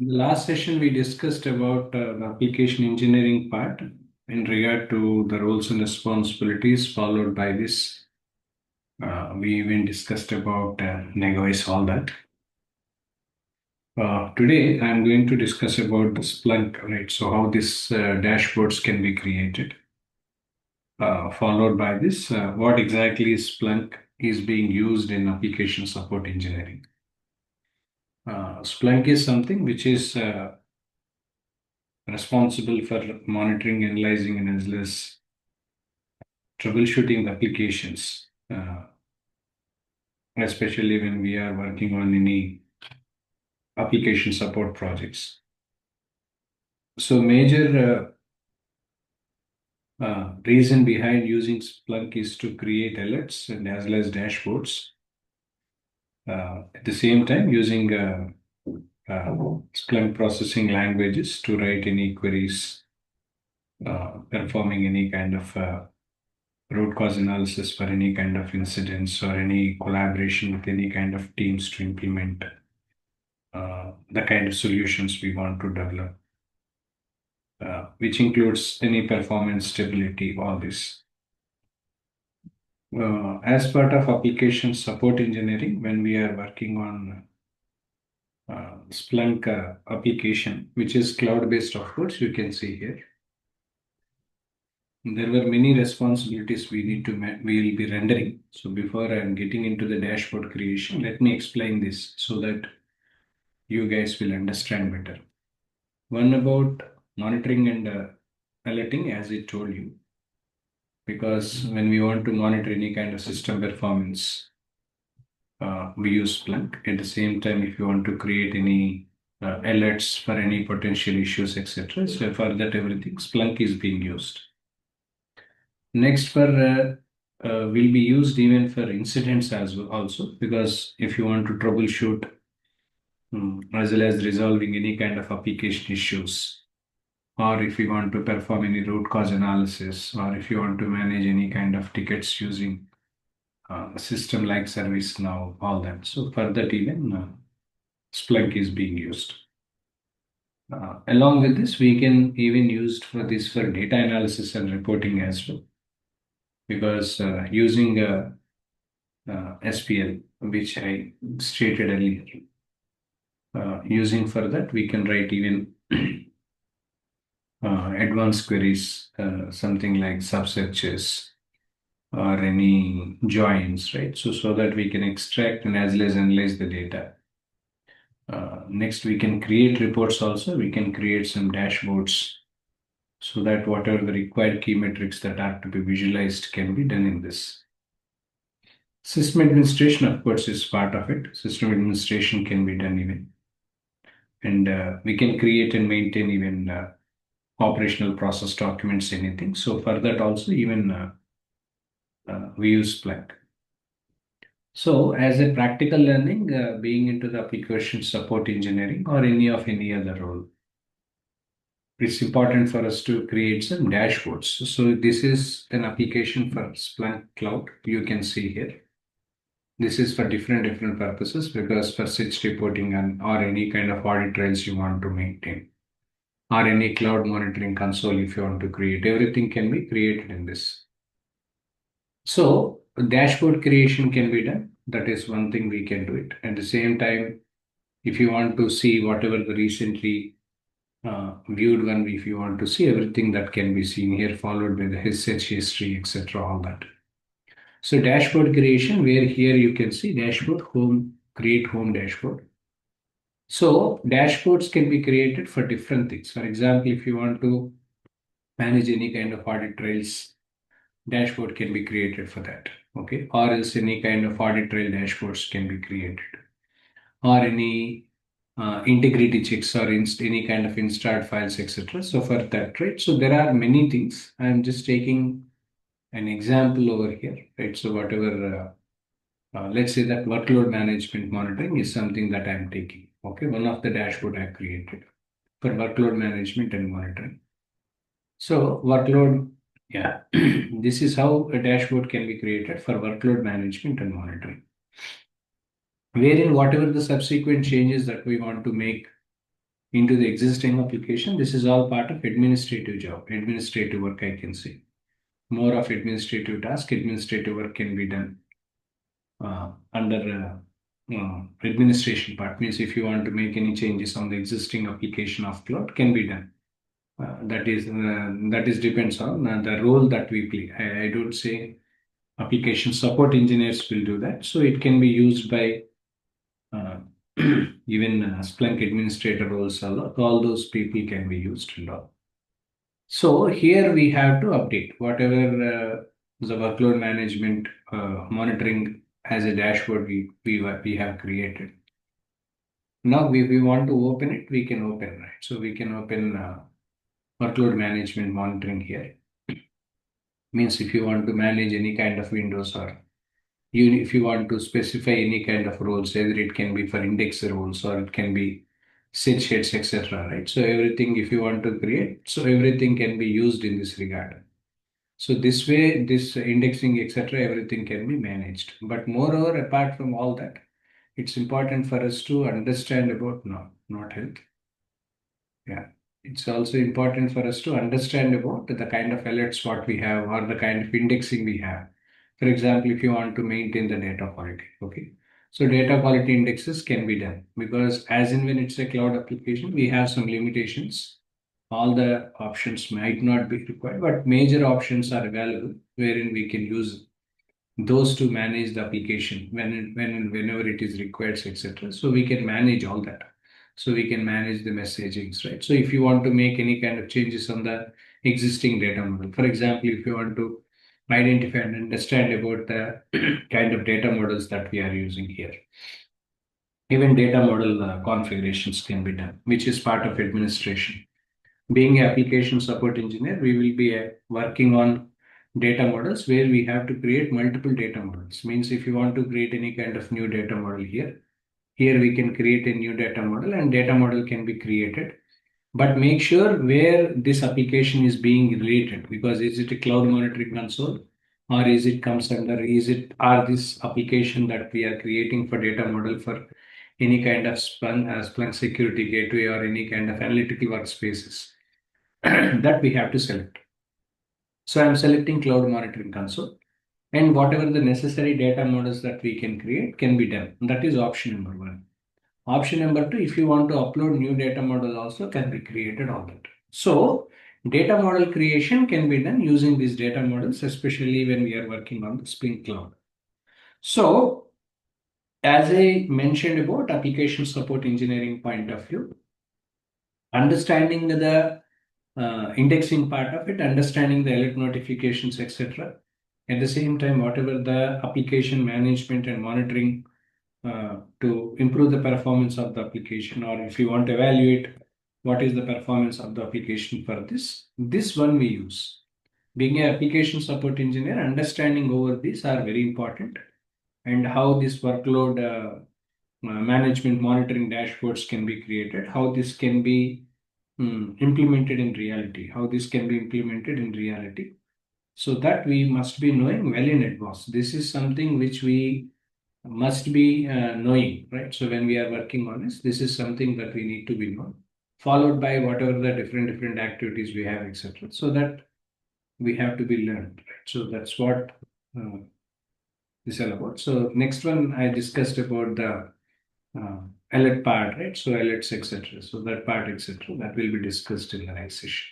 In the last session, we discussed about the application engineering part in regard to the roles and responsibilities, followed by this. We even discussed about Negois, all that. Today, I'm going to discuss about the Splunk, right? So, how these dashboards can be created. Followed by this, what exactly Splunk is being used in application support engineering. Splunk is something which is responsible for monitoring, analyzing, and as well as troubleshooting the applications, especially when we are working on any application support projects. So, major reason behind using Splunk is to create alerts and as well as dashboards. At the same time, using Splunk processing languages to write any queries, performing any kind of root cause analysis for any kind of incidents or any collaboration with any kind of teams to implement the kind of solutions we want to develop, which includes any performance stability, all this. As part of application support engineering, when we are working on Splunk application, which is cloud-based, of course, you can see here. There were many responsibilities we will be rendering. So before I'm getting into the dashboard creation, let me explain this so that you guys will understand better. One about monitoring and alerting, as I told you, because when we want to monitor any kind of system performance, we use Splunk. At the same time, if you want to create any alerts for any potential issues, etc., so for that everything, Splunk is being used. Next, for will be used even for incidents as well, also because if you want to troubleshoot as well as resolving any kind of application issues, or if you want to perform any root cause analysis, or if you want to manage any kind of tickets using a system like ServiceNow, all that. So for that, even Splunk is being used. Along with this, we can even use for this for data analysis and reporting as well, because using SPL, which I stated earlier, using for that we can write even advanced queries, something like subsearches or any joins, right? So that we can extract and as well as analyze the data. Next, we can create reports also. We can create some dashboards so that whatever the required key metrics that are to be visualized can be done in this. System administration, of course, is part of it. System administration can be done even. And we can create and maintain even operational process documents, anything. So for that also, even we use Splunk. So as a practical learning, being into the application support engineering or any other role, it's important for us to create some dashboards. So this is an application for Splunk Cloud. You can see here. This is for different purposes because for SITS reporting and or any kind of audit trails you want to maintain, or any cloud monitoring console if you want to create, everything can be created in this. So dashboard creation can be done. That is one thing we can do it. At the same time, if you want to see whatever the recently viewed one, if you want to see everything that can be seen here, followed by the history, etc., all that. So dashboard creation, where here you can see dashboard, home, create home dashboard. So dashboards can be created for different things. For example, if you want to manage any kind of audit trails, dashboard can be created for that. Okay, or else any kind of audit trail dashboards can be created, or any integrity checks or any kind of installed files, etc. So for that, right? So there are many things. I'm just taking an example over here, right? So whatever, let's say that workload management monitoring is something that I'm taking. Okay, one of the dashboard I created for workload management and monitoring. So workload, yeah, this is how a dashboard can be created for workload management and monitoring, wherein whatever the subsequent changes that we want to make into the existing application. This is all part of administrative job, administrative work, I can say. More of administrative task, administrative work can be done under administration part. Means if you want to make any changes on the existing application of cloud, can be done. That is depends on the role that we play. I don't say application support engineers will do that. So it can be used by uh, even Splunk administrator roles. All those people can be used and all. So here we have to update whatever the workload management monitoring as a dashboard we have created. Now, if we want to open it, we can open, right? So we can open workload management monitoring here. Means if you want to manage any kind of windows or if you want to specify any kind of roles, either it can be for index roles or it can be set shades, etc. Right? So everything, if you want to create, so everything can be used in this regard. So this way, this indexing, etc., everything can be managed. But moreover, apart from all that, it's important for us to understand about not health. Yeah. It's also important for us to understand about the kind of alerts what we have or the kind of indexing we have. For example, if you want to maintain the data quality, okay. So data quality indexes can be done because as in when it's a cloud application, we have some limitations. All the options might not be required, but major options are available wherein we can use those to manage the application whenever it is required, etc. So we can manage all that. So we can manage the messagings, right? So if you want to make any kind of changes on the existing data model, for example, if you want to identify and understand about the kind of data models that we are using here, even data model configurations can be done, which is part of administration. Being an application support engineer, we will be working on data models where we have to create multiple data models. Means if you want to create any kind of new data model here we can create a new data model and data model can be created. But make sure where this application is being related, because is it a cloud monitoring console or is it comes under, is it, are this application that we are creating for data model for any kind of Splunk security gateway or any kind of analytical workspaces that we have to select. So I'm selecting cloud monitoring console and whatever the necessary data models that we can create can be done. That is option number one. Option number two, if you want to upload new data model also can be created on that. So data model creation can be done using these data models, especially when we are working on the Splunk cloud. So as I mentioned about application support engineering point of view, understanding the indexing part of it, understanding the alert notifications, etc. At the same time, whatever the application management and monitoring to improve the performance of the application, or if you want to evaluate what is the performance of the application for this one we use. Being an application support engineer, understanding over these are very important and how this workload management monitoring dashboards can be created, how this can be implemented in reality, how this can be implemented in reality. So that we must be knowing well in advance. This is something which we must be knowing, right? So when we are working on this is something that we need to be known, followed by whatever the different activities we have, etc. So that we have to be learned, right? So that's what uh, this is all about. So next one I discussed about the uh, alert part, right? So alerts, etc. So that part, etc. That will be discussed in the next session.